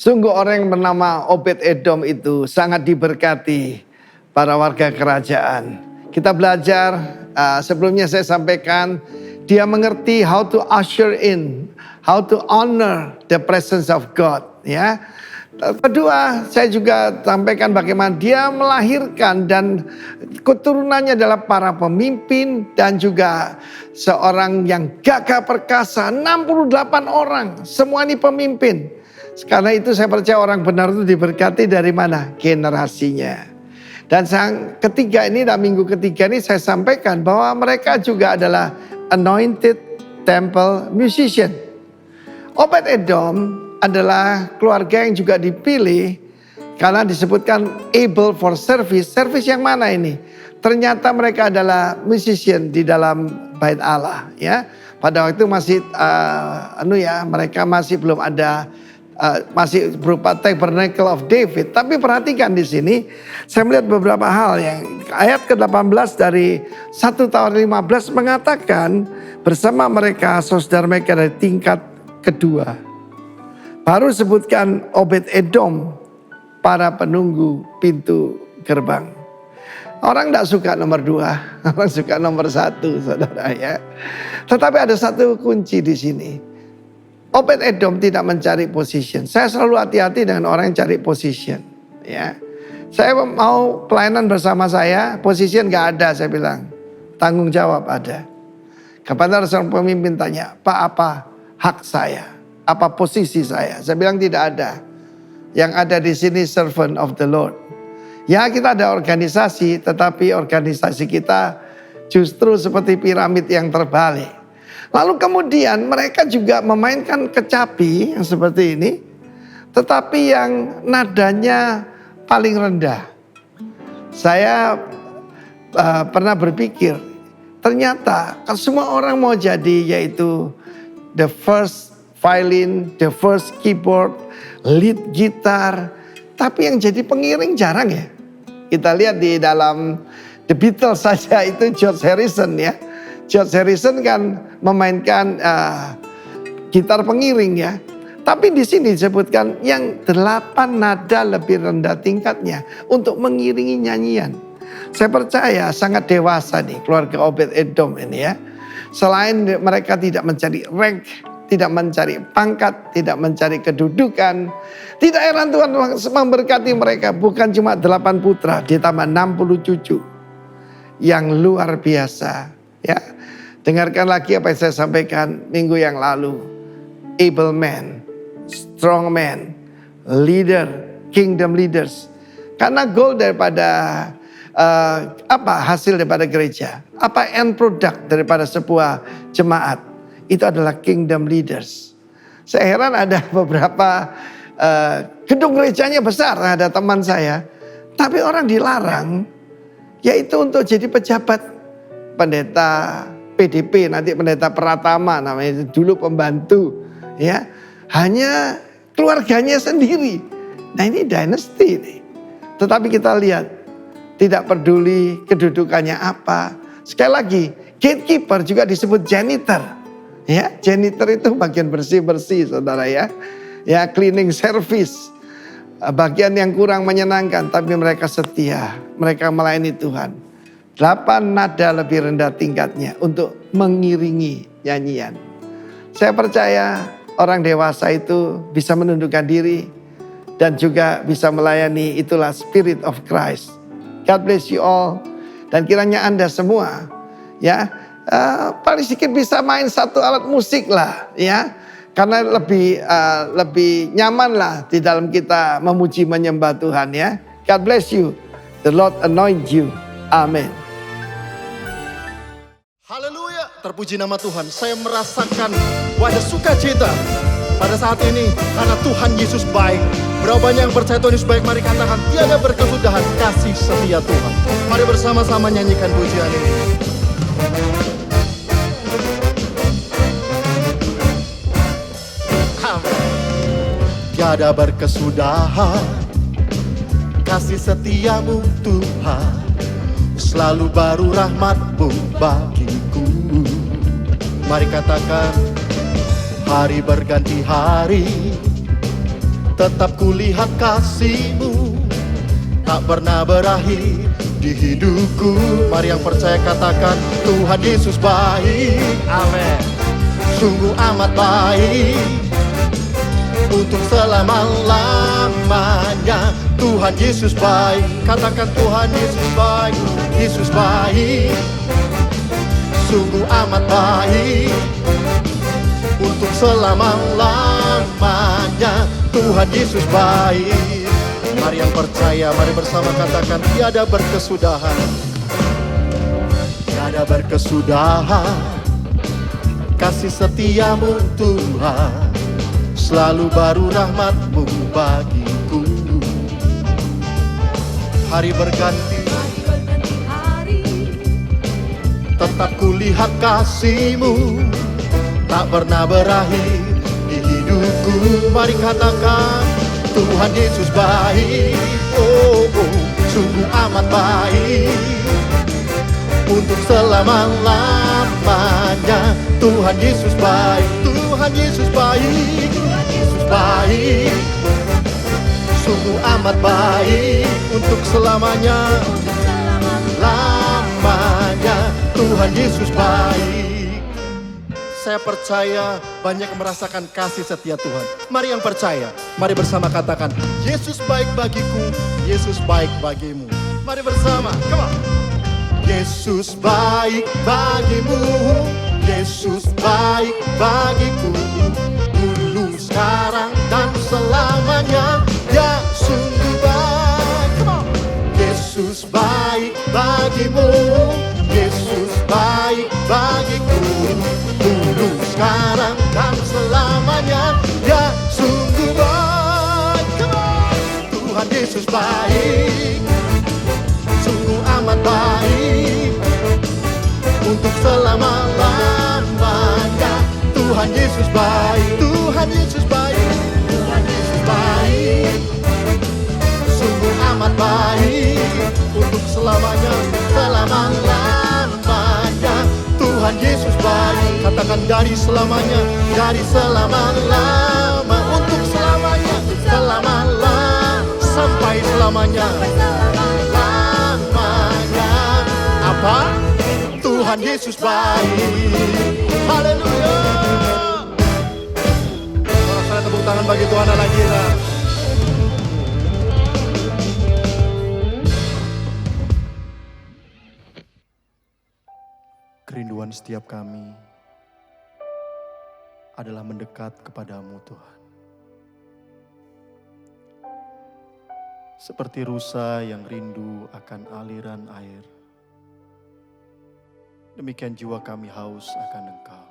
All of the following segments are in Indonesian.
Sungguh orang yang bernama Obed Edom itu sangat diberkati para warga kerajaan. Kita belajar, sebelumnya saya sampaikan, dia mengerti how to usher in, how to honor the presence of God. Ya. Kedua, saya juga sampaikan bagaimana dia melahirkan dan keturunannya adalah para pemimpin dan juga seorang yang gagah perkasa, 68 orang, semua ini pemimpin. Karena itu saya percaya orang benar itu diberkati dari mana? Generasinya. Dan yang ketiga ini, dan minggu ketiga ini saya sampaikan bahwa mereka juga adalah anointed temple musician. Obed Edom adalah keluarga yang juga dipilih karena disebutkan able for service. Service yang mana ini? Ternyata mereka adalah musician di dalam bait Allah. Ya, pada waktu masih mereka masih belum ada. Masih berupa Tabernacle of David. Tapi perhatikan di sini, saya melihat beberapa hal yang ayat ke-18 dari 1 tahun 15 mengatakan bersama mereka saudara mereka dari tingkat kedua. Baru sebutkan Obed Edom, para penunggu pintu gerbang. Orang tidak suka nomor 2, orang suka nomor 1, saudara ya. Tetapi ada satu kunci di sini. Obed Edom tidak mencari position. Saya selalu hati-hati dengan orang yang cari position. Ya, saya mau pelayanan bersama saya, position gak ada, saya bilang. Tanggung jawab ada. Kepada seorang pemimpin tanya, Pak, apa hak saya? Apa posisi saya? Saya bilang tidak ada. Yang ada di sini servant of the Lord. Ya, kita ada organisasi, tetapi organisasi kita justru seperti piramid yang terbalik. Lalu kemudian mereka juga memainkan kecapi yang seperti ini. Tetapi yang nadanya paling rendah. Saya pernah berpikir, ternyata semua orang mau jadi yaitu the first violin, the first keyboard, lead gitar. Tapi yang jadi pengiring jarang ya. Kita lihat di dalam The Beatles saja itu George Harrison ya. George Harrison kan memainkan gitar pengiring ya. Tapi di sini disebutkan yang 8 nada lebih rendah tingkatnya untuk mengiringi nyanyian. Saya percaya sangat dewasa nih keluarga Obed Edom ini ya. Selain mereka tidak mencari rank, tidak mencari pangkat, tidak mencari kedudukan. Tidak heran Tuhan memberkati mereka. Bukan cuma 8 putra, ditambah 60 cucu. Yang luar biasa ya. Dengarkan lagi apa yang saya sampaikan minggu yang lalu. Able man, strong man, leader, kingdom leaders. Karena goal daripada hasil daripada gereja, apa end product daripada sebuah jemaat, itu adalah kingdom leaders. Saya heran ada beberapa gedung gerejanya besar, ada teman saya, tapi orang dilarang, yaitu untuk jadi pejabat pendeta PDP, nanti pendeta Pratama namanya, dulu pembantu ya, hanya keluarganya sendiri. Nah ini dinasti nih. Tetapi kita lihat tidak peduli kedudukannya apa. Sekali lagi, gatekeeper juga disebut janitor ya. Janitor itu bagian bersih-bersih saudara ya. Ya, cleaning service, bagian yang kurang menyenangkan, tapi mereka setia, mereka melayani Tuhan. 8 nada lebih rendah tingkatnya untuk mengiringi nyanyian. Saya percaya orang dewasa itu bisa menundukkan diri dan juga bisa melayani, itulah spirit of Christ. God bless you all. Dan kiranya Anda semua ya paling sedikit bisa main 1 alat musik lah ya. Karena lebih nyaman lah di dalam kita memuji menyembah Tuhan ya. God bless you. The Lord anoint you. Amin. Haleluya, terpuji nama Tuhan. Saya merasakan wajah sukacita pada saat ini karena Tuhan Yesus baik. Berapa banyak yang percaya Tuhan Yesus baik? Mari katakan tiada berkesudahan kasih setia Tuhan. Mari bersama-sama nyanyikan pujian ini. Tiada berkesudahan kasih setiamu Tuhan, selalu baru rahmat-Mu bagiku. Mari katakan hari berganti hari, Tetap kulihat kasih-Mu tak pernah berakhir di hidupku. Mari yang percaya katakan, Tuhan Yesus baik. Amin. Sungguh amat baik, untuk selama-lamanya. Tuhan Yesus baik. Katakan Tuhan Yesus baik. Yesus baik, sungguh amat baik, untuk selama-lamanya. Tuhan Yesus baik. Mari yang percaya, mari bersama katakan, tiada berkesudahan. Tiada berkesudahan kasih setia-Mu Tuhan, selalu baru rahmat-Mu bagiku. Hari berganti, tetap kulihat kasih-Mu tak pernah berakhir di hidupku. Mari katakan, Tuhan Yesus baik. Oh, oh, sungguh amat baik, untuk selama-lamanya. Tuhan Yesus baik. Tuhan Yesus baik. Tuhan Yesus baik, sungguh amat baik, untuk selamanya. Lamanya Tuhan Yesus baik. Saya percaya banyak yang merasakan kasih setia Tuhan. Mari yang percaya, mari bersama katakan, Yesus baik bagiku, Yesus baik bagimu. Mari bersama, come on. Yesus baik bagimu, Yesus baik bagiku, dulu, sekarang, dan selamanya. Ya sungguh baik. Come on. Yesus baik bagimu, Yesus baik bagiku, dulu, sekarang, dan selamanya. Ya sungguh baik. Come on. Tuhan Yesus baik, sungguh amat baik, untuk selama-lamanya. Tuhan Yesus baik. Tuhan Yesus baik. Tuhan Yesus baik, sungguh amat baik, untuk selamanya. Selama-lamanya Tuhan Yesus baik. Katakan, dari selamanya, dari selama-lama, untuk selamanya, selama-lama, sampai selamanya. Lamanya apa? Tuhan Yesus baik. Haleluya. Saya tepuk tangan bagi Tuhan Allah kita. Kerinduan setiap kami adalah mendekat kepadamu Tuhan. Seperti rusa yang rindu akan aliran air, demikian jiwa kami haus akan Engkau.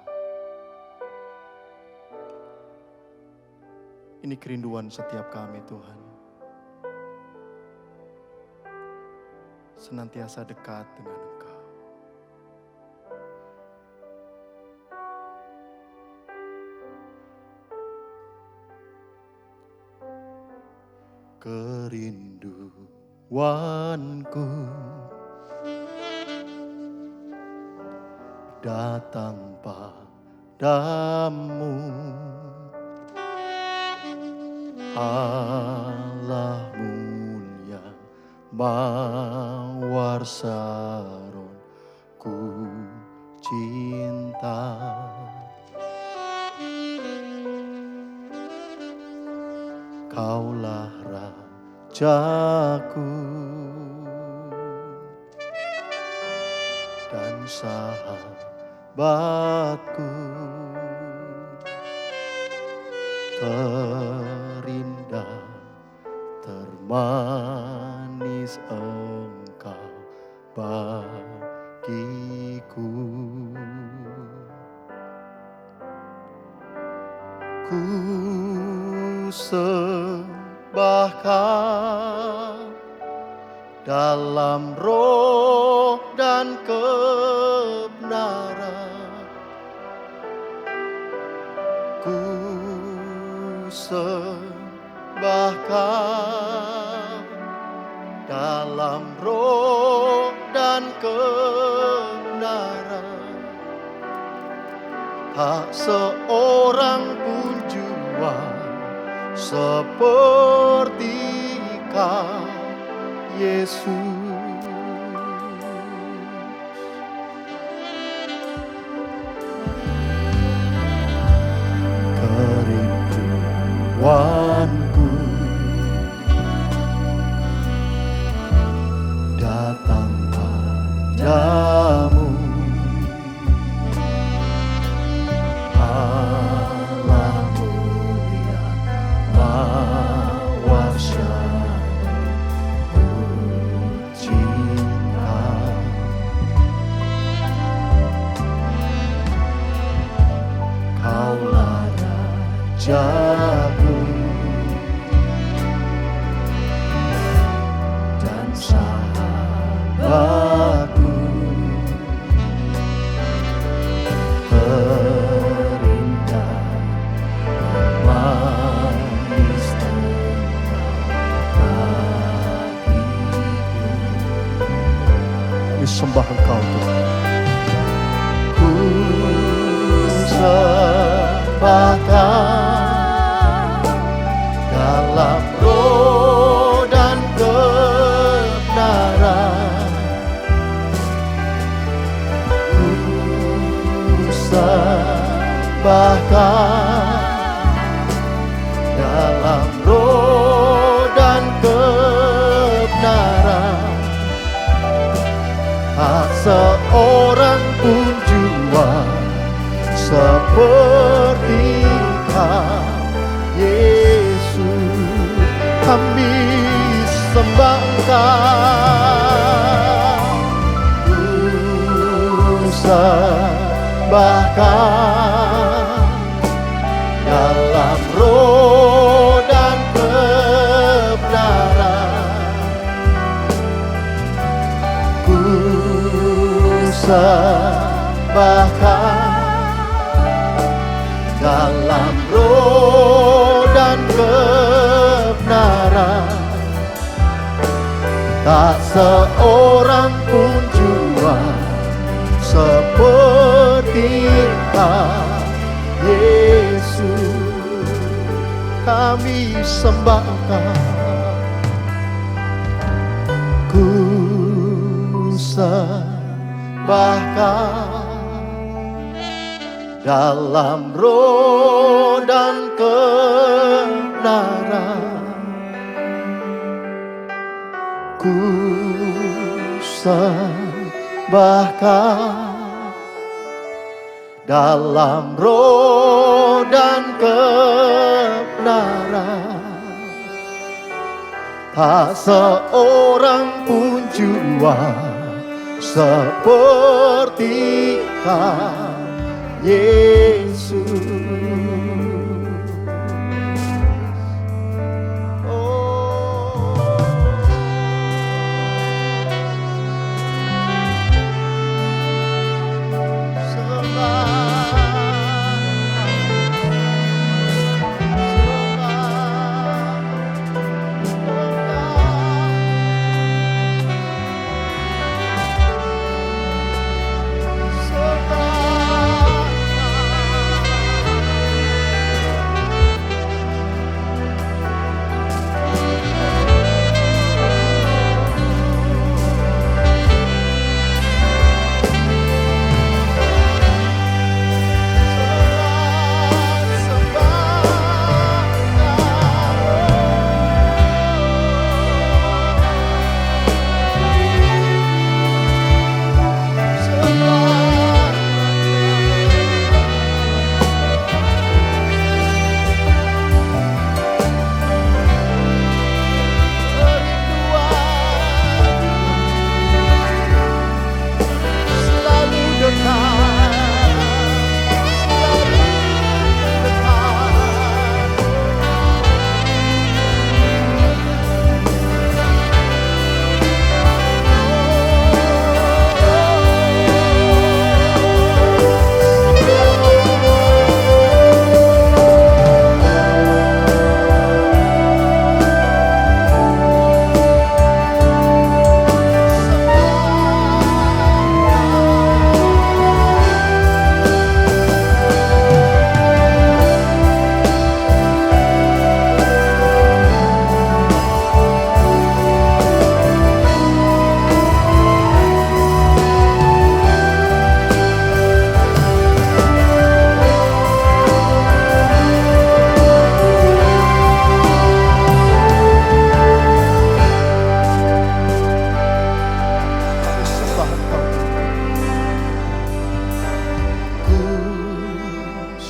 Ini kerinduan setiap kami Tuhan. Senantiasa dekat dengan Engkau. Kerinduanku datang padamu, Allah mulia mawar saron ku cinta. Kaulah Rajaku dan sahabatku, terindah, termanis Engkau bagiku. Ku sembahkan dalam roh dan kebenaran. Ku sembahkan dalam roh dan kebenaran. Tak seorang pun jua seperti Kau Yesus. Kerinduanku datang padamu, Allah mulia mawar syarabku cinta. Kaulah Rajaku dan sahabatku, terindah manis bagiku. Kami sembah Engkau Tuhan. Ku sembahkan dalam roh dan kebenaran. Ku sembahkan dalam roh dan kebenaran. Tak seorang pun jua seperti Kau Yesus. Kami sembah Engkau, ku sembahkan dalam roh dan kebenaran. Ku sembahkan dalam roh dan kebenaran. Tak seorang pun jua seperti Kau Yesus. Kami sembah Engkau, ku sembahkan dalam roh dan kebenaran. Ku sembahkan dalam roh dan kebenaran. Tak seorang pun jua seperti Kau Yesus.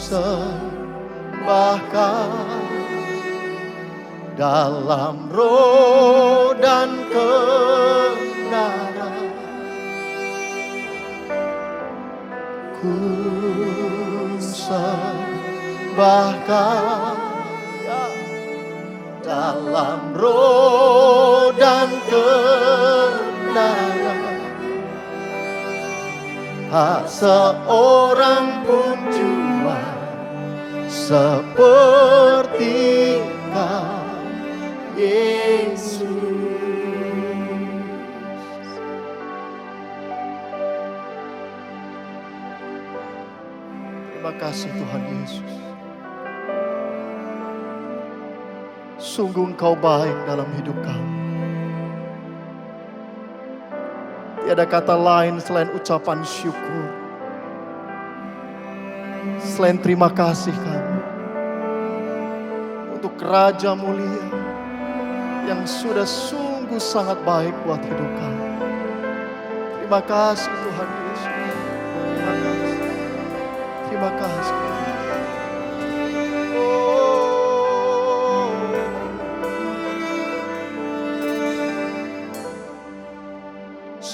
sembahkan dalam roh dan kebenaran. Ku sembahkan dalam roh dan kebenaran. Tak seorang pun cuma seperti Kau, Yesus. Terima kasih Tuhan Yesus. Sungguh Engkau baik dalam hidup kami. Tiada kata lain selain ucapan syukur, selain terima kasih kami untuk Raja mulia yang sudah sungguh sangat baik buat hidup kami. Terima kasih Tuhan Yesus. Terima kasih. Terima kasih.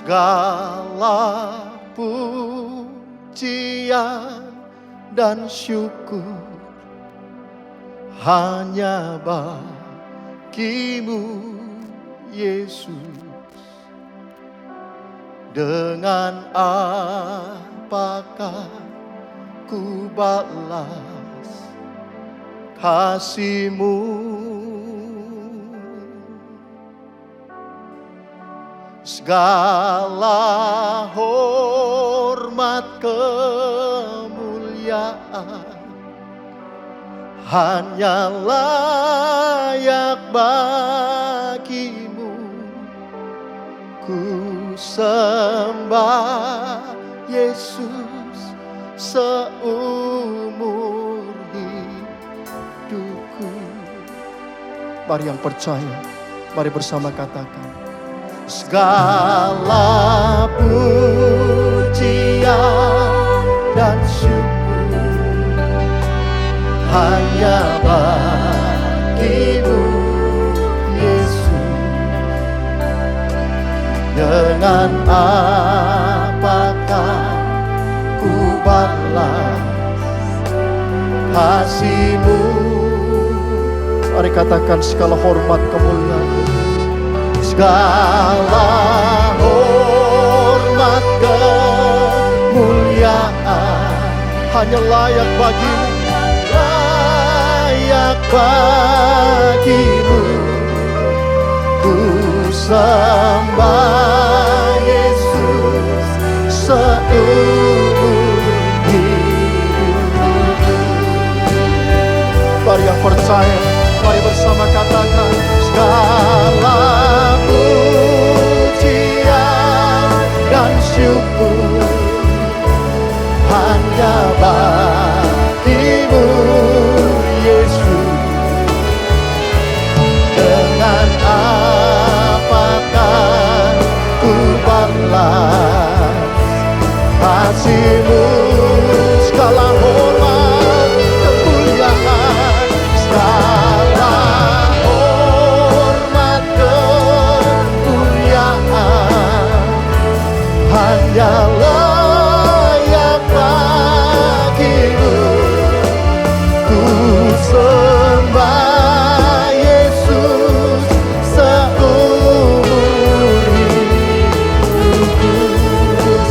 Segala pujian dan syukur hanya bagimu, Yesus. Dengan apakah ku balas kasih-Mu? Segala hormat kemuliaan hanya layak bagimu. Ku sembah Yesus seumur hidupku. Mari yang percaya, mari bersama katakan. Segala pujian dan syukur hanya bagimu, Yesus. Dengan apakah ku balas kasih-Mu? Mari katakan segala hormat kemuliaan, segala hormat kemuliaan hanya layak bagimu, layak bagimu. Ku sembah Yesus seumur hidupku. Mari yang percaya, mari bersama katakan. Segala pujian dan syukur hanya bagimu, Yesus. Dengan apakah ku balas kasih-Mu? Segala hormat kemuliaan, segala hanya layak bagimu. Ku sembah Yesus seumur hidupku.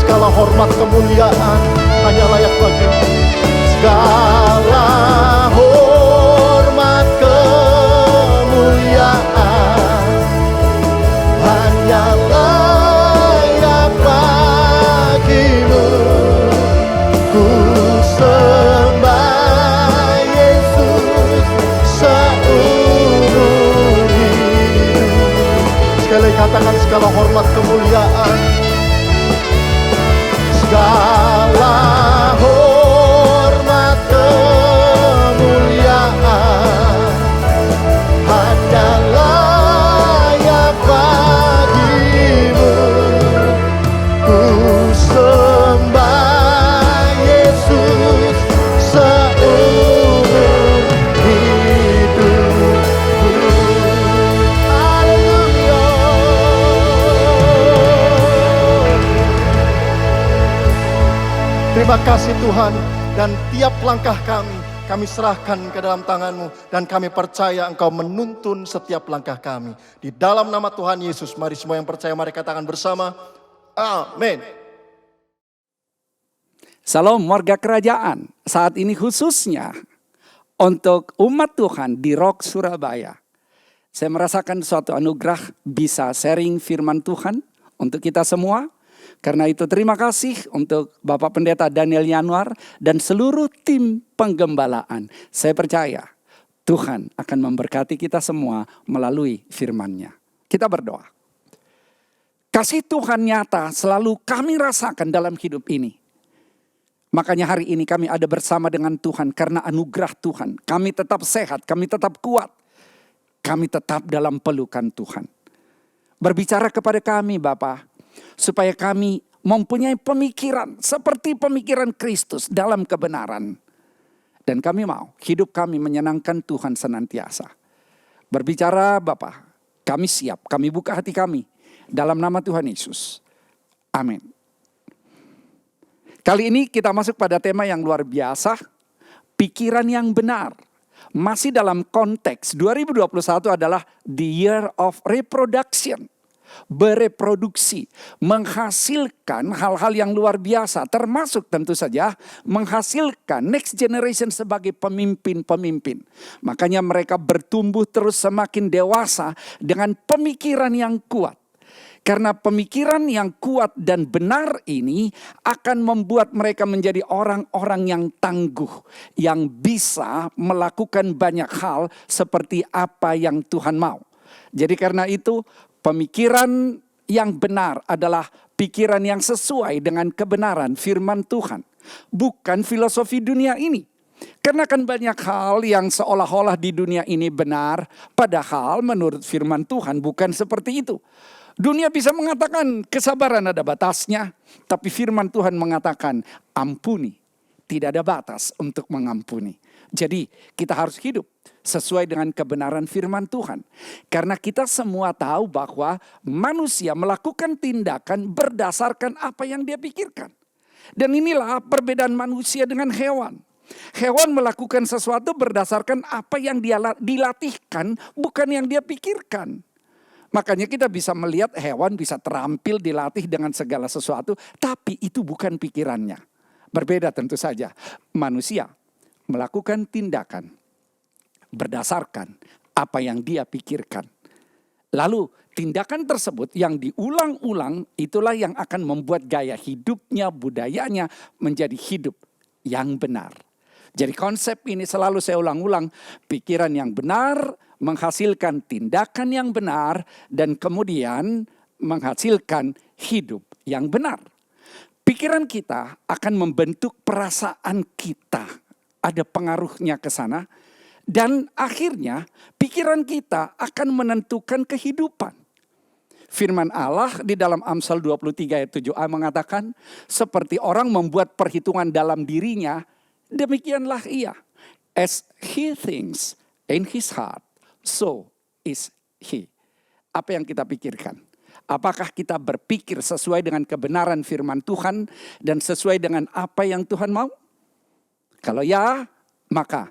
Segala hormat kemuliaan hanya layak bagimu. Segala hormat kemuliaan hanya layak bagimu. Ku sembah Yesus seumur hidup. Sekali katakan segala hormat kemuliaan, segala hormat Tuhan. Dan tiap langkah kami serahkan ke dalam tangan-Mu. Dan kami percaya Engkau menuntun setiap langkah kami. Di dalam nama Tuhan Yesus, mari semua yang percaya, mari katakan bersama, amin. Salam warga kerajaan, saat ini khususnya untuk umat Tuhan di Rock Surabaya. Saya merasakan suatu anugerah bisa sharing firman Tuhan untuk kita semua. Karena itu terima kasih untuk Bapak Pendeta Daniel Yanuar dan seluruh tim penggembalaan. Saya percaya Tuhan akan memberkati kita semua melalui firman-Nya. Kita berdoa. Kasih Tuhan nyata selalu kami rasakan dalam hidup ini. Makanya hari ini kami ada bersama dengan Tuhan karena anugerah Tuhan. Kami tetap sehat, kami tetap kuat. Kami tetap dalam pelukan Tuhan. Berbicara kepada kami Bapa, supaya kami mempunyai pemikiran seperti pemikiran Kristus dalam kebenaran. Dan kami mau hidup kami menyenangkan Tuhan senantiasa. Berbicara Bapa, kami siap, kami buka hati kami. Dalam nama Tuhan Yesus. Amin. Kali ini kita masuk pada tema yang luar biasa, pikiran yang benar. Masih dalam konteks 2021 adalah the year of reproduction. Bereproduksi, menghasilkan hal-hal yang luar biasa. Termasuk tentu saja menghasilkan next generation sebagai pemimpin-pemimpin. Makanya mereka bertumbuh terus semakin dewasa dengan pemikiran yang kuat. Karena pemikiran yang kuat dan benar ini akan membuat mereka menjadi orang-orang yang tangguh. Yang bisa melakukan banyak hal seperti apa yang Tuhan mau. Jadi karena itu pemikiran yang benar adalah pikiran yang sesuai dengan kebenaran firman Tuhan. Bukan filosofi dunia ini. Karena kan banyak hal yang seolah-olah di dunia ini benar. Padahal menurut firman Tuhan bukan seperti itu. Dunia bisa mengatakan kesabaran ada batasnya. Tapi firman Tuhan mengatakan ampuni. Tidak ada batas untuk mengampuni. Jadi kita harus hidup sesuai dengan kebenaran firman Tuhan. Karena kita semua tahu bahwa manusia melakukan tindakan berdasarkan apa yang dia pikirkan. Dan inilah perbedaan manusia dengan hewan. Hewan melakukan sesuatu berdasarkan apa yang dia dilatihkan, bukan yang dia pikirkan. Makanya kita bisa melihat hewan bisa terampil dilatih dengan segala sesuatu, tapi itu bukan pikirannya. Berbeda tentu saja. Manusia melakukan tindakan berdasarkan apa yang dia pikirkan. Lalu tindakan tersebut yang diulang-ulang itulah yang akan membuat gaya hidupnya, budayanya menjadi hidup yang benar. Jadi konsep ini selalu saya ulang-ulang. Pikiran yang benar menghasilkan tindakan yang benar dan kemudian menghasilkan hidup yang benar. Pikiran kita akan membentuk perasaan kita. Ada pengaruhnya ke sana. Dan akhirnya pikiran kita akan menentukan kehidupan. Firman Allah di dalam Amsal 23 ayat 7a mengatakan, seperti orang membuat perhitungan dalam dirinya, demikianlah ia. As he thinks in his heart, so is he. Apa yang kita pikirkan? Apakah kita berpikir sesuai dengan kebenaran firman Tuhan dan sesuai dengan apa yang Tuhan mau? Kalau ya, maka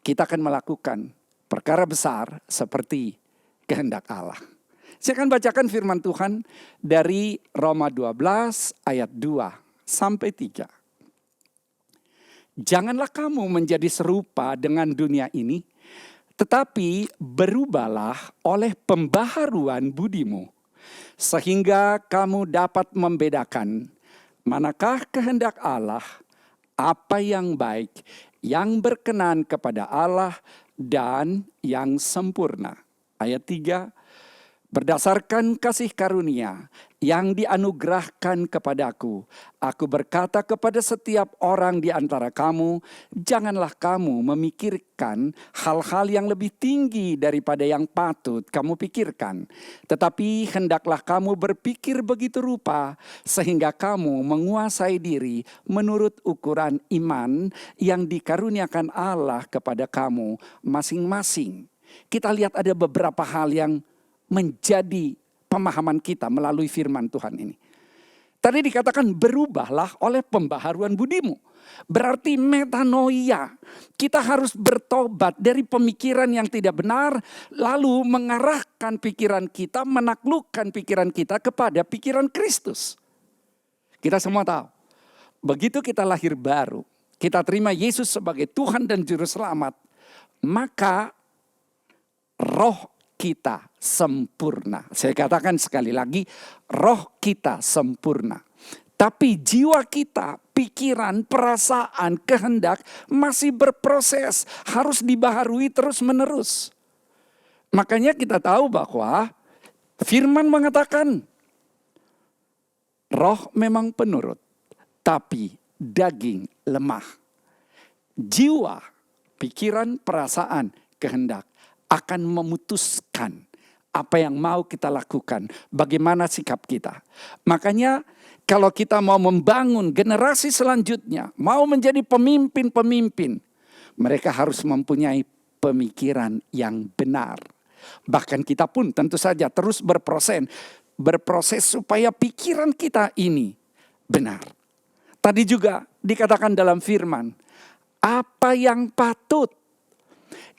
kita akan melakukan perkara besar seperti kehendak Allah. Saya akan bacakan firman Tuhan dari Roma 12 ayat 2 sampai 3. Janganlah kamu menjadi serupa dengan dunia ini, tetapi berubahlah oleh pembaharuan budimu, sehingga kamu dapat membedakan manakah kehendak Allah, apa yang baik, yang berkenan kepada Allah, dan yang sempurna. Ayat 3, berdasarkan kasih karunia yang dianugerahkan kepadaku, aku berkata kepada setiap orang di antara kamu, janganlah kamu memikirkan hal-hal yang lebih tinggi daripada yang patut kamu pikirkan. Tetapi hendaklah kamu berpikir begitu rupa, sehingga kamu menguasai diri menurut ukuran iman yang dikaruniakan Allah kepada kamu masing-masing. Kita lihat ada beberapa hal yang menjadi pemahaman kita melalui firman Tuhan ini. Tadi dikatakan berubahlah oleh pembaharuan budimu. Berarti metanoia. Kita harus bertobat dari pemikiran yang tidak benar. Lalu mengarahkan pikiran kita, menaklukkan pikiran kita kepada pikiran Kristus. Kita semua tahu. Begitu kita lahir baru, kita terima Yesus sebagai Tuhan dan Juru Selamat. Maka roh kita sempurna. Saya katakan sekali lagi, roh kita sempurna. Tapi jiwa kita, pikiran, perasaan, kehendak masih berproses. Harus dibaharui terus menerus. Makanya kita tahu bahwa firman mengatakan, roh memang penurut, tapi daging lemah. Jiwa, pikiran, perasaan, kehendak akan memutuskan apa yang mau kita lakukan, bagaimana sikap kita. Makanya kalau kita mau membangun generasi selanjutnya, mau menjadi pemimpin-pemimpin, mereka harus mempunyai pemikiran yang benar. Bahkan kita pun tentu saja terus berproses supaya pikiran kita ini benar. Tadi juga dikatakan dalam firman, apa yang patut.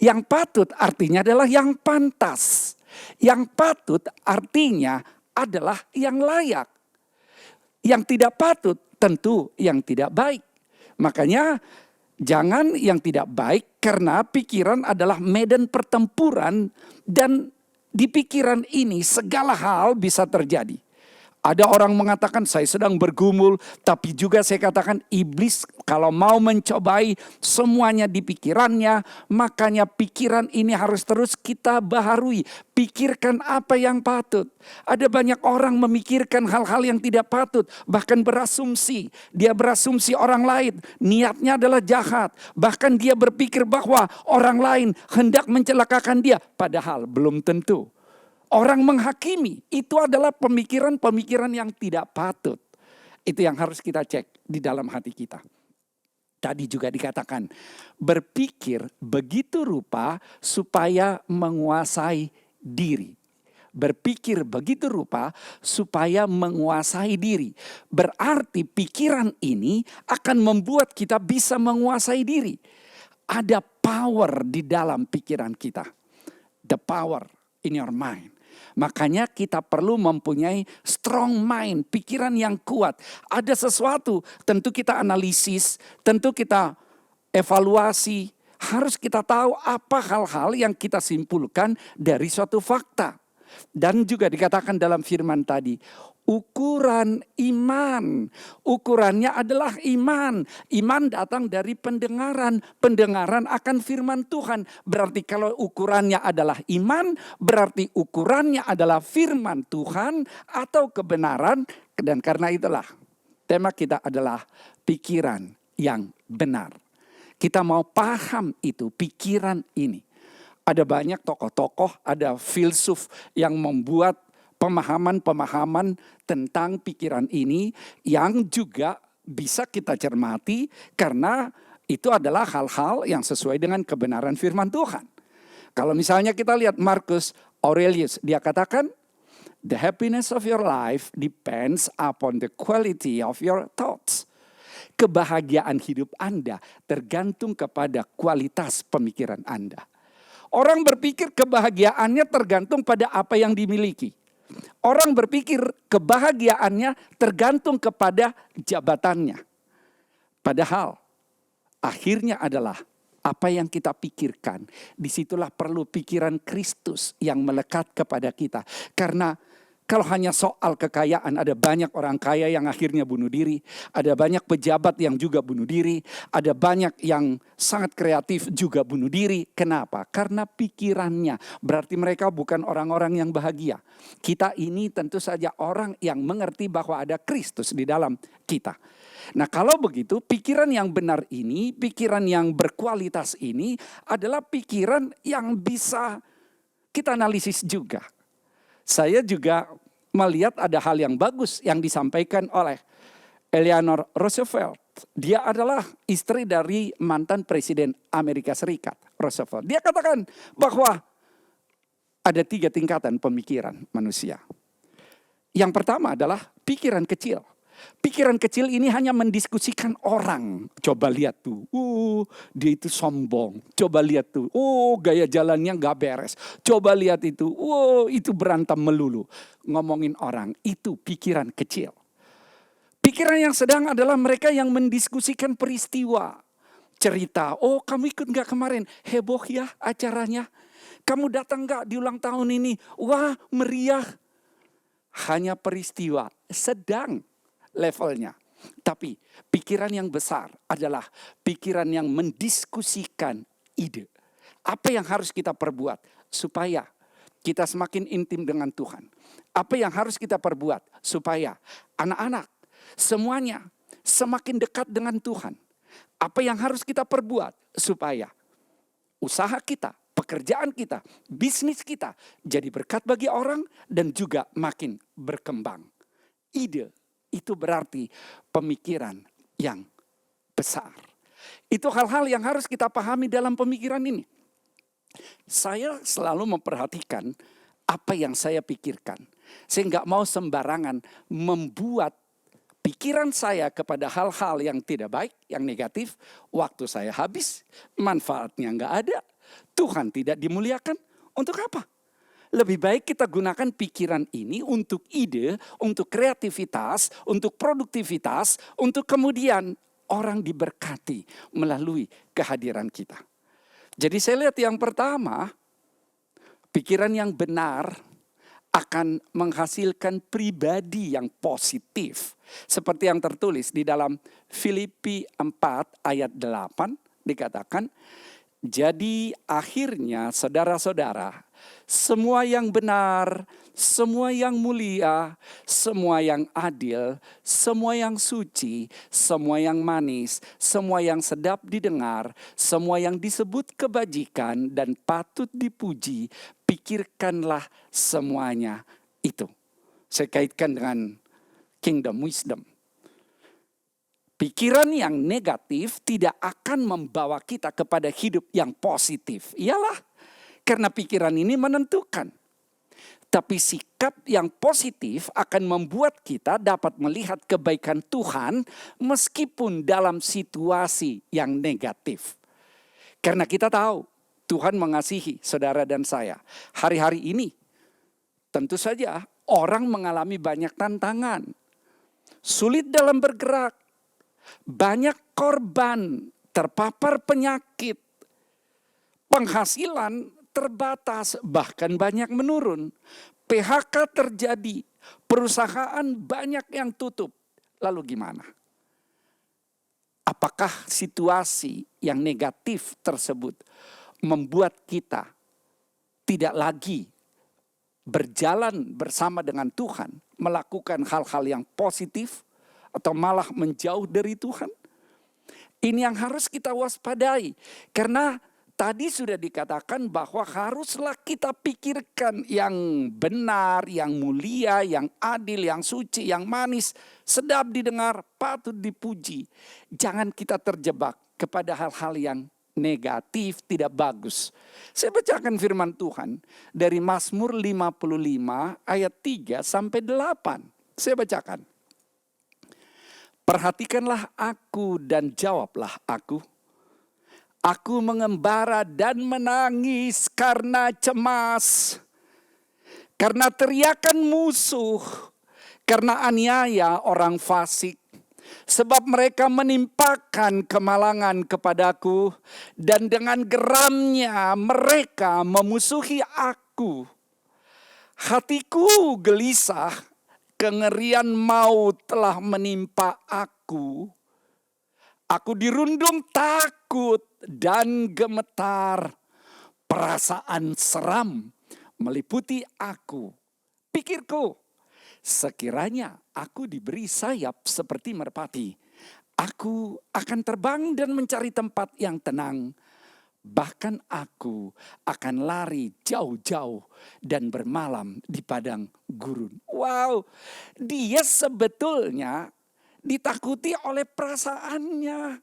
Yang patut artinya adalah yang pantas. Yang patut artinya adalah yang layak. Yang tidak patut tentu yang tidak baik. Makanya jangan yang tidak baik karena pikiran adalah medan pertempuran dan di pikiran ini segala hal bisa terjadi. Ada orang mengatakan saya sedang bergumul, tapi juga saya katakan iblis kalau mau mencobai semuanya di pikirannya, makanya pikiran ini harus terus kita baharui. Pikirkan apa yang patut. Ada banyak orang memikirkan hal-hal yang tidak patut, bahkan berasumsi. Dia berasumsi orang lain, niatnya adalah jahat. Bahkan dia berpikir bahwa orang lain hendak mencelakakan dia, padahal belum tentu. Orang menghakimi, itu adalah pemikiran-pemikiran yang tidak patut. Itu yang harus kita cek di dalam hati kita. Tadi juga dikatakan, berpikir begitu rupa supaya menguasai diri. Berpikir begitu rupa supaya menguasai diri. Berarti pikiran ini akan membuat kita bisa menguasai diri. Ada power di dalam pikiran kita. The power in your mind. Makanya kita perlu mempunyai strong mind, pikiran yang kuat. Ada sesuatu, tentu kita analisis, tentu kita evaluasi. Harus kita tahu apa hal-hal yang kita simpulkan dari suatu fakta. Dan juga dikatakan dalam firman tadi, ukuran iman. Ukurannya adalah iman. Iman datang dari pendengaran. Pendengaran akan firman Tuhan. Berarti kalau ukurannya adalah iman, berarti ukurannya adalah firman Tuhan atau kebenaran. Dan karena itulah tema kita adalah pikiran yang benar. Kita mau paham itu, pikiran ini. Ada banyak tokoh-tokoh, ada filsuf yang membuat pemahaman-pemahaman tentang pikiran ini yang juga bisa kita cermati karena itu adalah hal-hal yang sesuai dengan kebenaran firman Tuhan. Kalau misalnya kita lihat Marcus Aurelius, dia katakan, the happiness of your life depends upon the quality of your thoughts. Kebahagiaan hidup Anda tergantung kepada kualitas pemikiran Anda. Orang berpikir kebahagiaannya tergantung pada apa yang dimiliki. Orang berpikir kebahagiaannya tergantung kepada jabatannya. Padahal akhirnya adalah apa yang kita pikirkan. Disitulah perlu pikiran Kristus yang melekat kepada kita. Karena kalau hanya soal kekayaan, ada banyak orang kaya yang akhirnya bunuh diri. Ada banyak pejabat yang juga bunuh diri. Ada banyak yang sangat kreatif juga bunuh diri. Kenapa? Karena pikirannya. Berarti mereka bukan orang-orang yang bahagia. Kita ini tentu saja orang yang mengerti bahwa ada Kristus di dalam kita. Nah kalau begitu, pikiran yang benar ini, pikiran yang berkualitas ini adalah pikiran yang bisa kita analisis juga. Saya juga melihat ada hal yang bagus yang disampaikan oleh Eleanor Roosevelt. Dia adalah istri dari mantan Presiden Amerika Serikat, Roosevelt. Dia katakan bahwa ada 3 tingkatan pemikiran manusia. Yang pertama adalah pikiran kecil. Pikiran kecil ini hanya mendiskusikan orang. Coba lihat tuh, dia itu sombong. Coba lihat tuh, gaya jalannya gak beres. Coba lihat itu, itu berantem melulu. Ngomongin orang, itu pikiran kecil. Pikiran yang sedang adalah mereka yang mendiskusikan peristiwa. Cerita, kamu ikut gak kemarin? Heboh ya acaranya. Kamu datang gak di ulang tahun ini? Wah, meriah. Hanya peristiwa sedang levelnya. Tapi pikiran yang besar adalah pikiran yang mendiskusikan ide. Apa yang harus kita perbuat supaya kita semakin intim dengan Tuhan? Apa yang harus kita perbuat supaya anak-anak semuanya semakin dekat dengan Tuhan? Apa yang harus kita perbuat supaya usaha kita, pekerjaan kita, bisnis kita jadi berkat bagi orang dan juga makin berkembang? Ide itu berarti pemikiran yang besar. Itu hal-hal yang harus kita pahami dalam pemikiran ini. Saya selalu memperhatikan apa yang saya pikirkan. Saya nggak mau sembarangan membuat pikiran saya kepada hal-hal yang tidak baik, yang negatif. Waktu saya habis, manfaatnya nggak ada. Tuhan tidak dimuliakan. Untuk apa? Lebih baik kita gunakan pikiran ini untuk ide, untuk kreativitas, untuk produktivitas, untuk kemudian orang diberkati melalui kehadiran kita. Jadi saya lihat yang pertama, pikiran yang benar akan menghasilkan pribadi yang positif. Seperti yang tertulis di dalam Filipi 4 ayat 8 dikatakan, jadi akhirnya saudara-saudara, semua yang benar, semua yang mulia, semua yang adil, semua yang suci, semua yang manis, semua yang sedap didengar, semua yang disebut kebajikan dan patut dipuji, pikirkanlah semuanya itu. Saya kaitkan dengan Kingdom Wisdom. Pikiran yang negatif tidak akan membawa kita kepada hidup yang positif. Iyalah, karena pikiran ini menentukan. Tapi sikap yang positif akan membuat kita dapat melihat kebaikan Tuhan meskipun dalam situasi yang negatif. Karena kita tahu Tuhan mengasihi saudara dan saya. Hari-hari ini tentu saja orang mengalami banyak tantangan. Sulit dalam bergerak. Banyak korban terpapar penyakit, penghasilan terbatas bahkan banyak menurun, PHK terjadi, perusahaan banyak yang tutup. Lalu gimana? Apakah situasi yang negatif tersebut membuat kita tidak lagi berjalan bersama dengan Tuhan, melakukan hal-hal yang positif? Atau malah menjauh dari Tuhan? Ini yang harus kita waspadai. Karena tadi sudah dikatakan bahwa haruslah kita pikirkan yang benar, yang mulia, yang adil, yang suci, yang manis, sedap didengar, patut dipuji. Jangan kita terjebak kepada hal-hal yang negatif, tidak bagus. Saya bacakan firman Tuhan dari Mazmur 55 ayat 3 sampai 8. Saya bacakan. Perhatikanlah aku dan jawablah aku. Aku mengembara dan menangis karena cemas. Karena teriakan musuh. Karena aniaya orang fasik. Sebab mereka menimpakan kemalangan kepadaku. Dan dengan geramnya mereka memusuhi aku. Hatiku gelisah. Kengerian maut telah menimpa aku. Aku dirundung takut dan gemetar. Perasaan seram meliputi aku. Pikirku, sekiranya aku diberi sayap seperti merpati, aku akan terbang dan mencari tempat yang tenang. Bahkan aku akan lari jauh-jauh dan bermalam di padang gurun. Wow, dia sebetulnya ditakuti oleh perasaannya.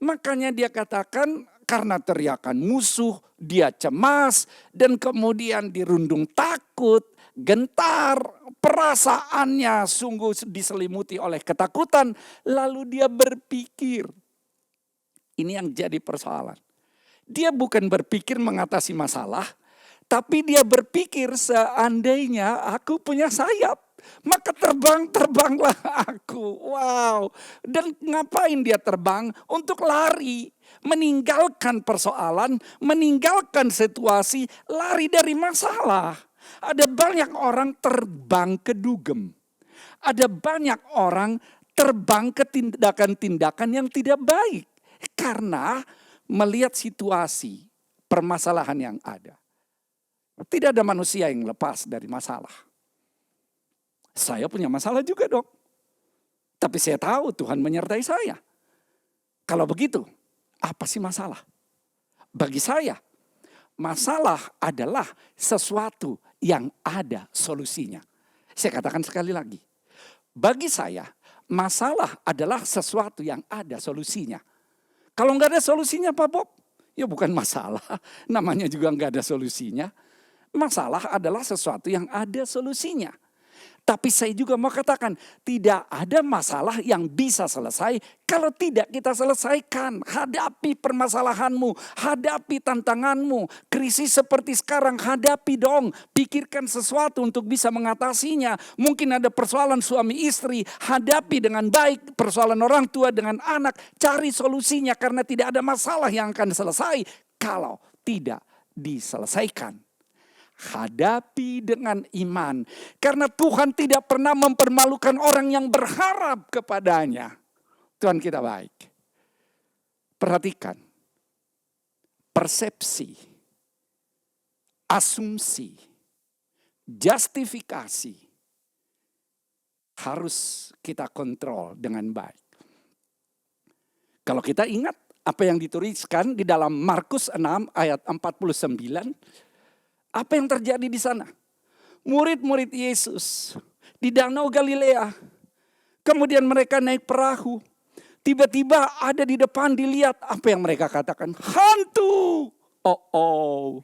Makanya dia katakan karena teriakan musuh, dia cemas dan kemudian dirundung takut, gentar, perasaannya sungguh diselimuti oleh ketakutan. Lalu dia berpikir. Ini yang jadi persoalan. Dia bukan berpikir mengatasi masalah, tapi dia berpikir seandainya aku punya sayap, maka terbanglah aku. Wow. Dan ngapain dia terbang? Untuk lari. Meninggalkan persoalan, meninggalkan situasi, lari dari masalah. Ada banyak orang terbang ke dugem. Ada banyak orang terbang ke tindakan-tindakan yang tidak baik. Karena melihat situasi, permasalahan yang ada. Tidak ada manusia yang lepas dari masalah. Saya punya masalah juga dong. Tapi saya tahu Tuhan menyertai saya. Kalau begitu, apa sih masalah? Bagi saya, masalah adalah sesuatu yang ada solusinya. Saya katakan sekali lagi. Bagi saya, masalah adalah sesuatu yang ada solusinya. Kalau nggak ada solusinya Pak Bob, ya bukan masalah. Namanya juga nggak ada solusinya. Masalah adalah sesuatu yang ada solusinya. Tapi saya juga mau katakan, tidak ada masalah yang bisa selesai kalau tidak kita selesaikan. Hadapi permasalahanmu, hadapi tantanganmu. Krisis seperti sekarang, hadapi dong. Pikirkan sesuatu untuk bisa mengatasinya. Mungkin ada persoalan suami istri, hadapi dengan baik. Persoalan orang tua dengan anak, cari solusinya. Karena tidak ada masalah yang akan selesai kalau tidak diselesaikan. Hadapi dengan iman. Karena Tuhan tidak pernah mempermalukan orang yang berharap kepadanya. Tuhan kita baik. Perhatikan. Persepsi. Asumsi. Justifikasi. Harus kita kontrol dengan baik. Kalau kita ingat apa yang dituliskan di dalam Markus 6 ayat 49. Apa yang terjadi di sana? Murid-murid Yesus di Danau Galilea. Kemudian mereka naik perahu. Tiba-tiba ada di depan dilihat apa yang mereka katakan. Hantu. Oh.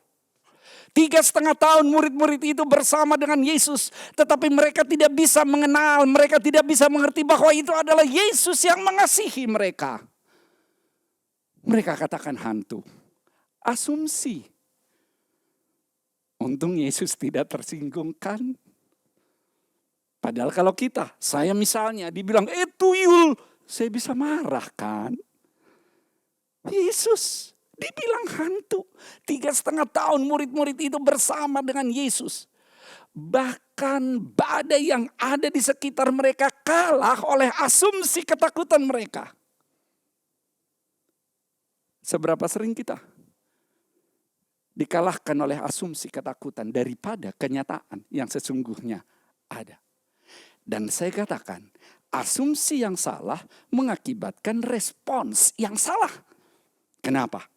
3,5 tahun murid-murid itu bersama dengan Yesus. Tetapi mereka tidak bisa mengenal. Mereka tidak bisa mengerti bahwa itu adalah Yesus yang mengasihi mereka. Mereka katakan hantu. Asumsi. Untung Yesus tidak tersinggung kan. Padahal kalau saya misalnya dibilang tuyul, saya bisa marah kan. Yesus dibilang hantu. 3,5 tahun murid-murid itu bersama dengan Yesus. Bahkan badai yang ada di sekitar mereka kalah oleh asumsi ketakutan mereka. Seberapa sering kita dikalahkan oleh asumsi ketakutan daripada kenyataan yang sesungguhnya ada. Dan saya katakan, asumsi yang salah mengakibatkan respons yang salah. Kenapa?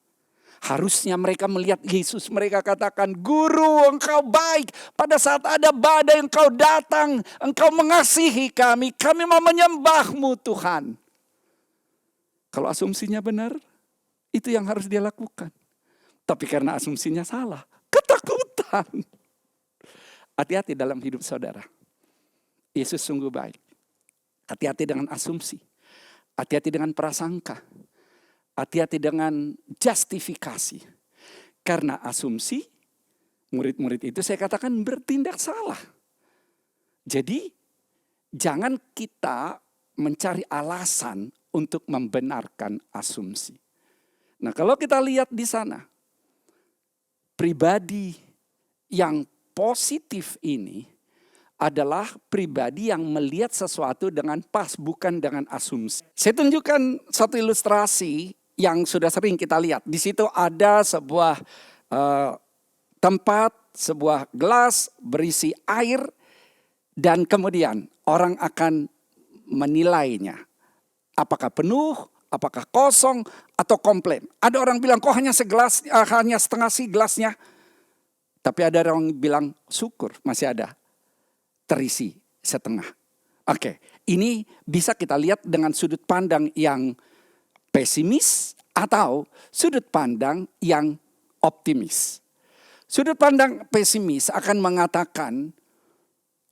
Harusnya mereka melihat Yesus, mereka katakan, Guru, engkau baik. Pada saat ada badai engkau datang, engkau mengasihi kami mau menyembahmu Tuhan. Kalau asumsinya benar, itu yang harus dia lakukan. Tapi karena asumsinya salah, ketakutan. Hati-hati dalam hidup saudara. Yesus sungguh baik. Hati-hati dengan asumsi. Hati-hati dengan prasangka. Hati-hati dengan justifikasi. Karena asumsi, murid-murid itu saya katakan bertindak salah. Jadi, jangan kita mencari alasan untuk membenarkan asumsi. Nah, kalau kita lihat di sana, pribadi yang positif ini adalah pribadi yang melihat sesuatu dengan pas, bukan dengan asumsi. Saya tunjukkan satu ilustrasi yang sudah sering kita lihat. Di situ ada sebuah tempat, sebuah gelas berisi air, dan kemudian orang akan menilainya. Apakah penuh, apakah kosong, atau komplain. Ada orang bilang, kok hanya segelas, hanya setengah sih gelasnya. Tapi ada orang bilang, syukur masih ada terisi setengah. Oke, ini bisa kita lihat dengan sudut pandang yang pesimis atau sudut pandang yang optimis. Sudut pandang pesimis akan mengatakan,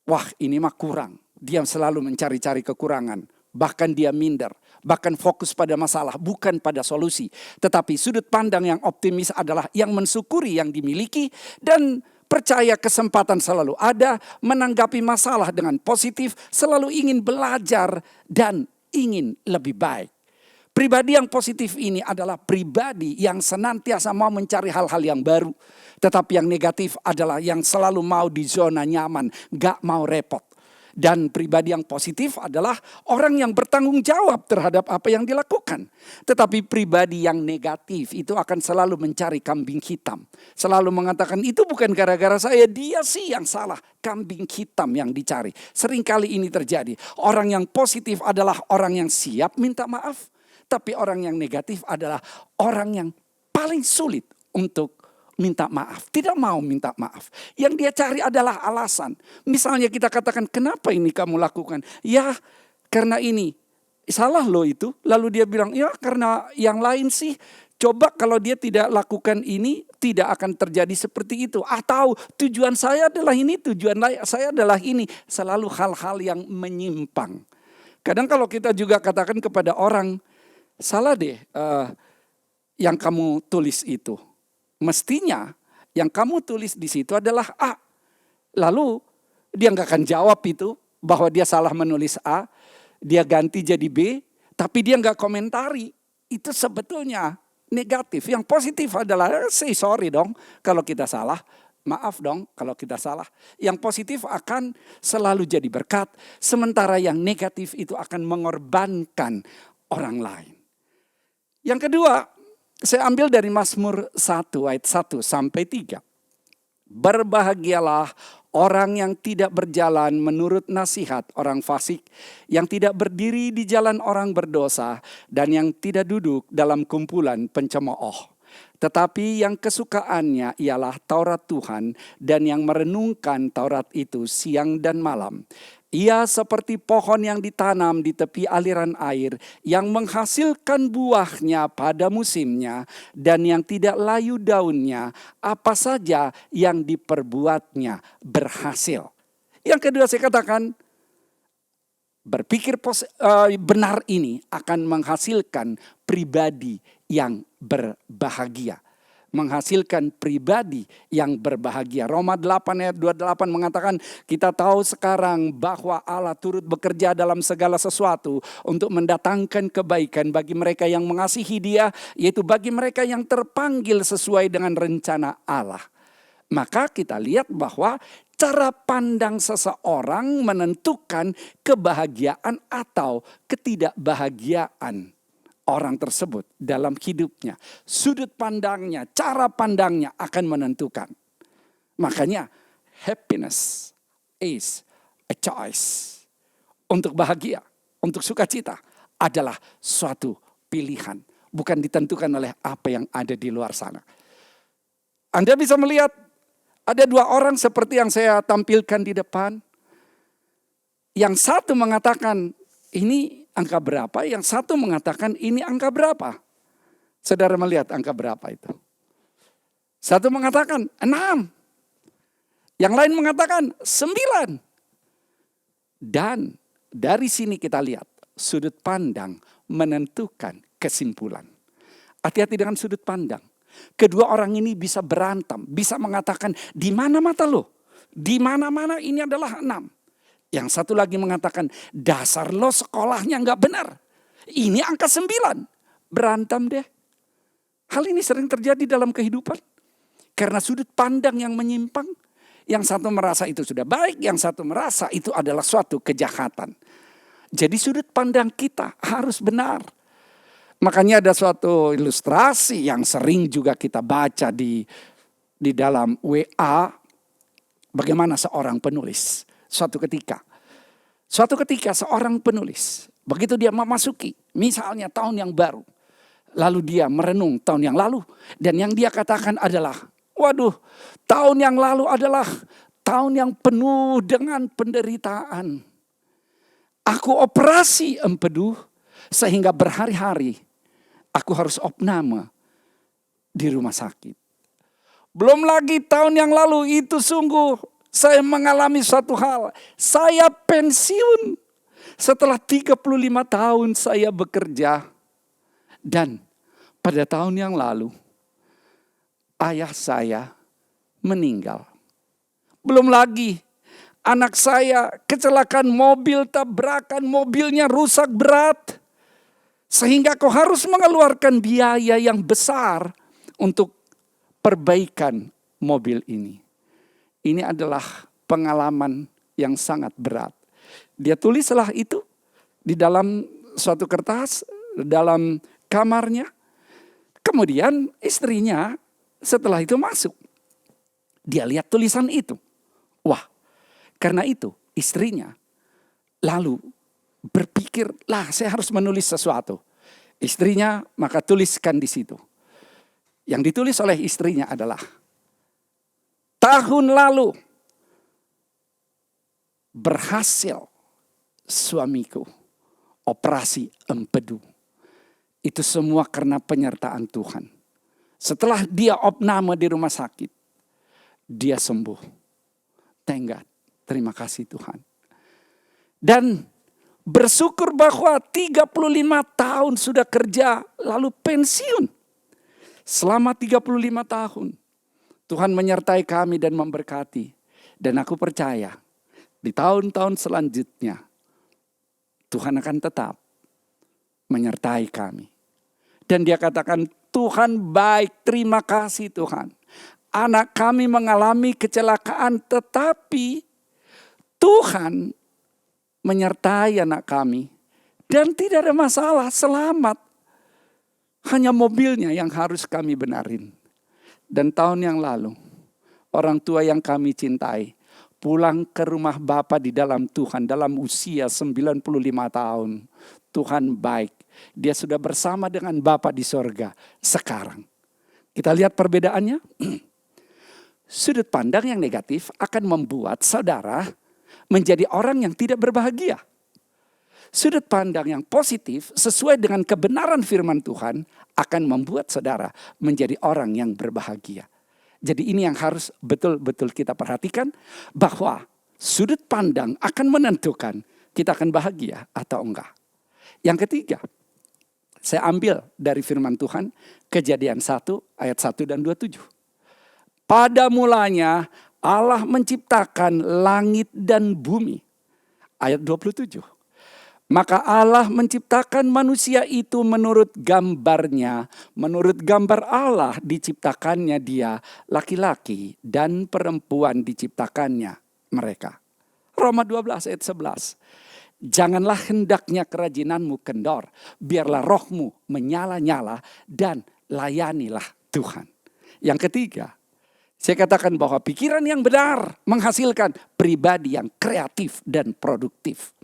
wah ini mah kurang. Dia selalu mencari-cari kekurangan. Bahkan dia minder. Bahkan fokus pada masalah, bukan pada solusi. Tetapi sudut pandang yang optimis adalah yang mensyukuri yang dimiliki dan percaya kesempatan selalu ada, menanggapi masalah dengan positif, selalu ingin belajar dan ingin lebih baik. Pribadi yang positif ini adalah pribadi yang senantiasa mau mencari hal-hal yang baru. Tetapi yang negatif adalah yang selalu mau di zona nyaman, gak mau repot. Dan pribadi yang positif adalah orang yang bertanggung jawab terhadap apa yang dilakukan. Tetapi pribadi yang negatif itu akan selalu mencari kambing hitam. Selalu mengatakan itu bukan gara-gara saya, dia sih yang salah. Kambing hitam yang dicari. Seringkali ini terjadi. Orang yang positif adalah orang yang siap minta maaf. Tapi orang yang negatif adalah orang yang paling sulit untuk minta maaf. Tidak mau minta maaf. Yang dia cari adalah alasan. Misalnya kita katakan, kenapa ini kamu lakukan? Ya karena ini. Salah loh itu. Lalu dia bilang, ya karena yang lain sih. Coba kalau dia tidak lakukan ini, tidak akan terjadi seperti itu. Atau tujuan saya adalah ini, tujuan saya adalah ini. Selalu hal-hal yang menyimpang. Kadang kalau kita juga katakan kepada orang, salah deh yang kamu tulis itu. Mestinya yang kamu tulis di situ adalah A. Lalu dia nggak akan jawab itu bahwa dia salah menulis A. Dia ganti jadi B. Tapi dia nggak komentari. Itu sebetulnya negatif. Yang positif adalah say sorry dong kalau kita salah. Maaf dong kalau kita salah. Yang positif akan selalu jadi berkat. Sementara yang negatif itu akan mengorbankan orang lain. Yang kedua, saya ambil dari Mazmur 1 ayat 1 sampai 3. Berbahagialah orang yang tidak berjalan menurut nasihat orang fasik, yang tidak berdiri di jalan orang berdosa, dan yang tidak duduk dalam kumpulan pencemooh. Tetapi yang kesukaannya ialah Taurat Tuhan, dan yang merenungkan Taurat itu siang dan malam. Ia seperti pohon yang ditanam di tepi aliran air, yang menghasilkan buahnya pada musimnya, dan yang tidak layu daunnya, apa saja yang diperbuatnya berhasil. Yang kedua saya katakan, berpikir benar ini akan menghasilkan pribadi yang berbahagia. Menghasilkan pribadi yang berbahagia. Roma 8 ayat 28 mengatakan, kita tahu sekarang bahwa Allah turut bekerja dalam segala sesuatu untuk mendatangkan kebaikan bagi mereka yang mengasihi Dia, yaitu bagi mereka yang terpanggil sesuai dengan rencana Allah. Maka kita lihat bahwa cara pandang seseorang menentukan kebahagiaan atau ketidakbahagiaan orang tersebut dalam hidupnya. Sudut pandangnya, cara pandangnya akan menentukan. Makanya happiness is a choice. Untuk bahagia, untuk sukacita adalah suatu pilihan. Bukan ditentukan oleh apa yang ada di luar sana. Anda bisa melihat ada dua orang seperti yang saya tampilkan di depan. Yang satu mengatakan ini angka berapa, yang satu mengatakan ini angka berapa. Saudara melihat angka berapa itu? Satu mengatakan 6. Yang lain mengatakan 9. Dan dari sini kita lihat sudut pandang menentukan kesimpulan. Hati-hati dengan sudut pandang. Kedua orang ini bisa berantem, bisa mengatakan di mana mata lo? Di mana-mana ini adalah 6. Yang satu lagi mengatakan dasar lo sekolahnya nggak benar. Ini angka 9. Berantem deh. Hal ini sering terjadi dalam kehidupan. Karena sudut pandang yang menyimpang. Yang satu merasa itu sudah baik, yang satu merasa itu adalah suatu kejahatan. Jadi sudut pandang kita harus benar. Makanya ada suatu ilustrasi yang sering juga kita baca di dalam WA. Bagaimana seorang penulis suatu ketika seorang penulis, begitu dia memasuki misalnya tahun yang baru. Lalu dia merenung tahun yang lalu. Dan yang dia katakan adalah, waduh, tahun yang lalu adalah tahun yang penuh dengan penderitaan. Aku operasi empedu sehingga berhari-hari aku harus opname di rumah sakit. Belum lagi tahun yang lalu itu sungguh saya mengalami suatu hal. Saya pensiun. Setelah 35 tahun saya bekerja. Dan pada tahun yang lalu, ayah saya meninggal. Belum lagi anak saya kecelakaan mobil, tabrakan, mobilnya rusak berat. Sehingga kau harus mengeluarkan biaya yang besar untuk perbaikan mobil ini. Ini adalah pengalaman yang sangat berat. Dia tulislah itu di dalam suatu kertas, dalam kamarnya. Kemudian istrinya setelah itu masuk. Dia lihat tulisan itu. Wah, karena itu istrinya lalu berpikir, lah saya harus menulis sesuatu. Istrinya maka tuliskan di situ. Yang ditulis oleh istrinya adalah, tahun lalu berhasil suamiku operasi empedu. Itu semua karena penyertaan Tuhan. Setelah dia opname di rumah sakit, dia sembuh. Thank God. Terima kasih Tuhan. Dan bersyukur bahwa 35 tahun sudah kerja lalu pensiun. Selama 35 tahun Tuhan menyertai kami dan memberkati. Dan aku percaya di tahun-tahun selanjutnya Tuhan akan tetap menyertai kami. Dan dia katakan, Tuhan baik, terima kasih Tuhan. Anak kami mengalami kecelakaan tetapi Tuhan menyertai anak kami. Dan tidak ada masalah, selamat. Hanya mobilnya yang harus kami benarin. Dan tahun yang lalu, orang tua yang kami cintai, pulang ke rumah Bapa di dalam Tuhan, dalam usia 95 tahun. Tuhan baik, dia sudah bersama dengan Bapa di sorga sekarang. Kita lihat perbedaannya. Sudut pandang yang negatif akan membuat saudara menjadi orang yang tidak berbahagia. Sudut pandang yang positif sesuai dengan kebenaran firman Tuhan akan membuat saudara menjadi orang yang berbahagia. Jadi ini yang harus betul-betul kita perhatikan, bahwa sudut pandang akan menentukan kita akan bahagia atau enggak. Yang ketiga, saya ambil dari firman Tuhan Kejadian 1 ayat 1 dan 27. Pada mulanya Allah menciptakan langit dan bumi. Ayat 27. Maka Allah menciptakan manusia itu menurut gambarnya. Menurut gambar Allah diciptakannya dia, laki-laki dan perempuan diciptakannya mereka. Roma 12 ayat 11. Janganlah hendaknya kerajinanmu kendor, biarlah rohmu menyala-nyala dan layanilah Tuhan. Yang ketiga, saya katakan bahwa pikiran yang benar menghasilkan pribadi yang kreatif dan produktif.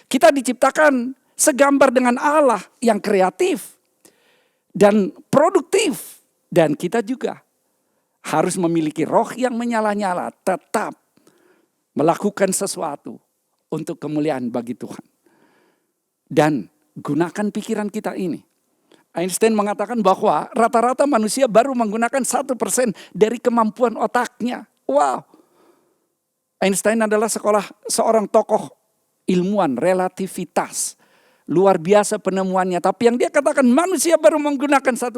Kita diciptakan segambar dengan Allah yang kreatif dan produktif. Dan kita juga harus memiliki roh yang menyala-nyala, tetap melakukan sesuatu untuk kemuliaan bagi Tuhan. Dan gunakan pikiran kita ini. Einstein mengatakan bahwa rata-rata manusia baru menggunakan 1% dari kemampuan otaknya. Wow. Einstein adalah seorang tokoh ilmuwan relativitas. Luar biasa penemuannya. Tapi yang dia katakan manusia baru menggunakan 1%.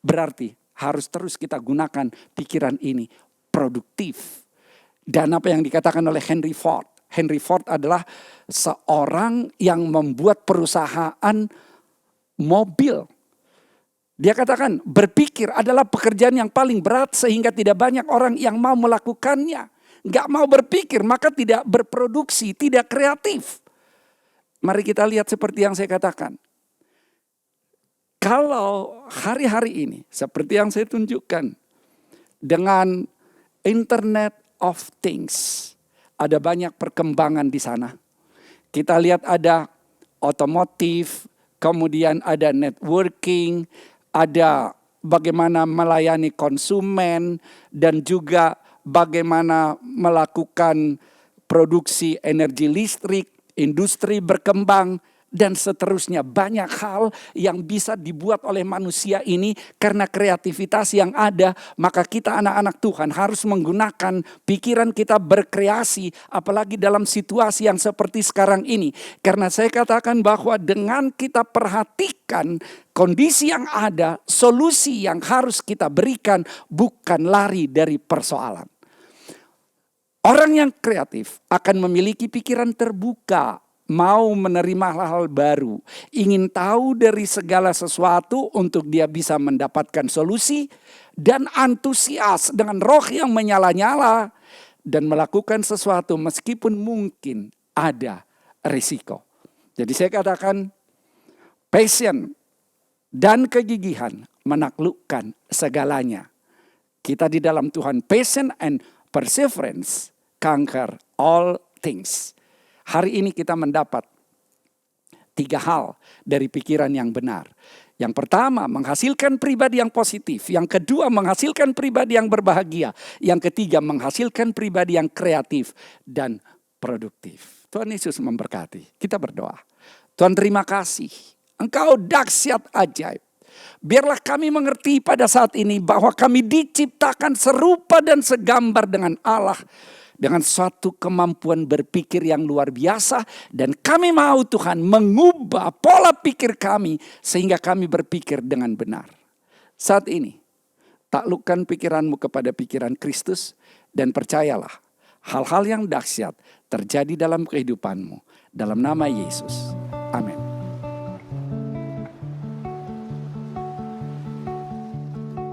Berarti harus terus kita gunakan pikiran ini produktif. Dan apa yang dikatakan oleh Henry Ford. Henry Ford adalah seorang yang membuat perusahaan mobil. Dia katakan berpikir adalah pekerjaan yang paling berat sehingga tidak banyak orang yang mau melakukannya. Gak mau berpikir maka tidak berproduksi, tidak kreatif. Mari kita lihat seperti yang saya katakan. Kalau hari-hari ini seperti yang saya tunjukkan dengan Internet of Things, ada banyak perkembangan di sana. Kita lihat ada otomotif, kemudian ada networking, ada bagaimana melayani konsumen, dan juga bagaimana melakukan produksi energi listrik, industri berkembang, dan seterusnya. Banyak hal yang bisa dibuat oleh manusia ini karena kreativitas yang ada. Maka kita anak-anak Tuhan harus menggunakan pikiran kita berkreasi. Apalagi dalam situasi yang seperti sekarang ini. Karena saya katakan bahwa dengan kita perhatikan kondisi yang ada, solusi yang harus kita berikan bukan lari dari persoalan. Orang yang kreatif akan memiliki pikiran terbuka, mau menerima hal-hal baru, ingin tahu dari segala sesuatu untuk dia bisa mendapatkan solusi, dan antusias dengan roh yang menyala-nyala, dan melakukan sesuatu meskipun mungkin ada risiko. Jadi saya katakan, passion dan kegigihan menaklukkan segalanya. Kita di dalam Tuhan, passion and perseverance conquer all things. Hari ini kita mendapat 3 hal dari pikiran yang benar. Yang pertama, menghasilkan pribadi yang positif. Yang kedua, menghasilkan pribadi yang berbahagia. Yang ketiga, menghasilkan pribadi yang kreatif dan produktif. Tuhan Yesus memberkati. Kita berdoa. Tuhan, terima kasih. Engkau dahsyat ajaib. Biarlah kami mengerti pada saat ini bahwa kami diciptakan serupa dan segambar dengan Allah. Dengan suatu kemampuan berpikir yang luar biasa. Dan kami mau Tuhan mengubah pola pikir kami sehingga kami berpikir dengan benar. Saat ini taklukkan pikiranmu kepada pikiran Kristus. Dan percayalah hal-hal yang dahsyat terjadi dalam kehidupanmu. Dalam nama Yesus. Amin.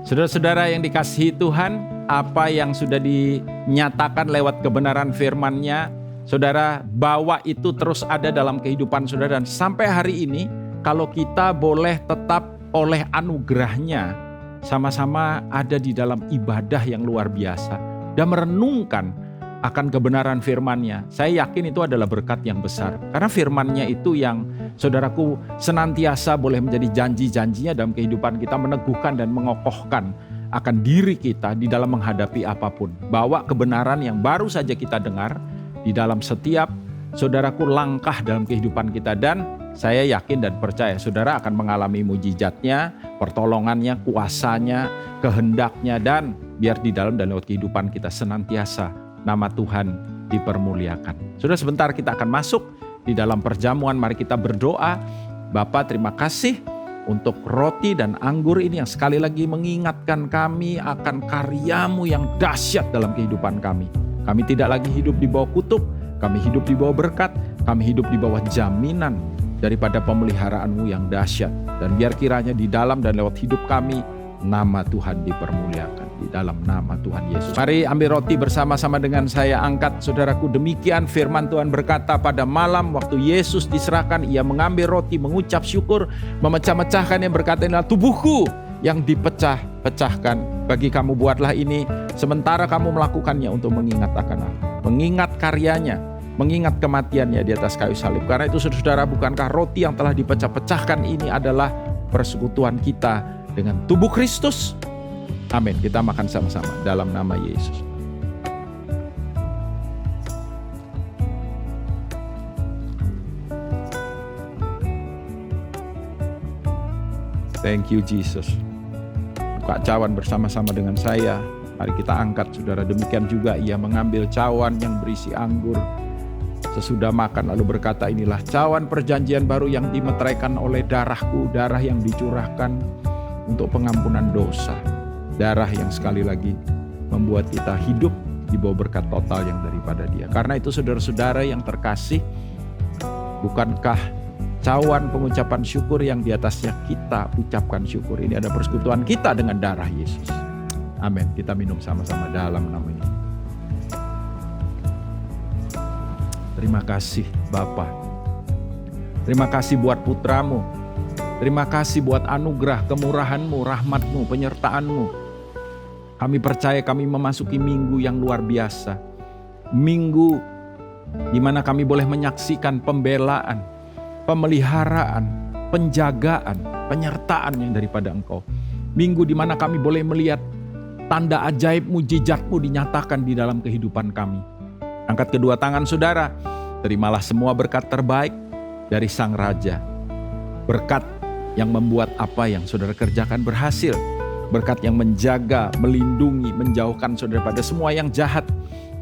Saudara-saudara yang dikasihi Tuhan, apa yang sudah dinyatakan lewat kebenaran firman-Nya, saudara bawa itu terus ada dalam kehidupan saudara. Dan sampai hari ini, kalau kita boleh tetap oleh anugerah-Nya, sama-sama ada di dalam ibadah yang luar biasa, dan merenungkan akan kebenaran firman-Nya. Saya yakin itu adalah berkat yang besar. Karena firman-Nya itu yang saudaraku senantiasa boleh menjadi janji-janjinya dalam kehidupan kita, meneguhkan dan mengokohkan akan diri kita di dalam menghadapi apapun. Bawa kebenaran yang baru saja kita dengar di dalam setiap saudaraku langkah dalam kehidupan kita. Dan saya yakin dan percaya saudara akan mengalami mujizatnya, pertolongannya, kuasanya, kehendaknya. Dan biar di dalam dan lewat kehidupan kita senantiasa nama Tuhan dipermuliakan. Saudara, sebentar kita akan masuk di dalam perjamuan. Mari kita berdoa. Bapa, terima kasih untuk roti dan anggur ini yang sekali lagi mengingatkan kami akan karya-Mu yang dahsyat dalam kehidupan kami. Kami tidak lagi hidup di bawah kutuk, kami hidup di bawah berkat, kami hidup di bawah jaminan daripada pemeliharaan-Mu yang dahsyat. Dan biar kiranya di dalam dan lewat hidup kami, nama Tuhan dipermuliakan di dalam nama Tuhan Yesus. Mari ambil roti bersama-sama dengan saya, angkat saudaraku. Demikian firman Tuhan berkata, pada malam waktu Yesus diserahkan, ia mengambil roti, mengucap syukur, memecah-mecahkan yang berkata, inilah tubuhku yang dipecah-pecahkan. Bagi kamu buatlah ini sementara kamu melakukannya untuk mengingat akan aku. Mengingat karyanya, mengingat kematiannya di atas kayu salib. Karena itu saudara, bukankah roti yang telah dipecah-pecahkan ini adalah persekutuan kita dengan tubuh Kristus? Amin. Kita makan sama-sama dalam nama Yesus. Thank you Jesus. Buka cawan bersama-sama dengan saya. Mari kita angkat saudara. Demikian juga ia mengambil cawan yang berisi anggur sesudah makan, lalu berkata, inilah cawan perjanjian baru yang dimeteraikan oleh darahku, darah yang dicurahkan untuk pengampunan dosa. Darah yang sekali lagi membuat kita hidup di bawah berkat total yang daripada Dia. Karena itu saudara-saudara yang terkasih, bukankah cawan pengucapan syukur yang di atasnya kita ucapkan syukur ini ada persekutuan kita dengan darah Yesus. Amin. Kita minum sama-sama dalam namanya. Terima kasih Bapa. Terima kasih buat putra-Mu. Terima kasih buat anugerah, kemurahan-Mu, rahmat-Mu, penyertaan-Mu. Kami percaya kami memasuki minggu yang luar biasa. Minggu di mana kami boleh menyaksikan pembelaan, pemeliharaan, penjagaan, penyertaan yang daripada Engkau. Minggu di mana kami boleh melihat tanda ajaib mujizat-Mu dinyatakan di dalam kehidupan kami. Angkat kedua tangan saudara, terimalah semua berkat terbaik dari Sang Raja. Berkat yang membuat apa yang saudara kerjakan berhasil. Berkat yang menjaga, melindungi, menjauhkan saudara pada semua yang jahat.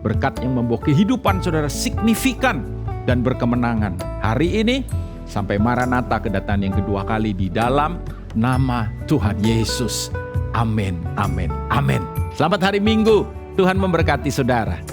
Berkat yang membawa kehidupan saudara signifikan dan berkemenangan. Hari ini sampai Maranatha, kedatangan yang kedua kali, di dalam nama Tuhan Yesus. Amin, amin, amin. Selamat hari Minggu. Tuhan memberkati saudara.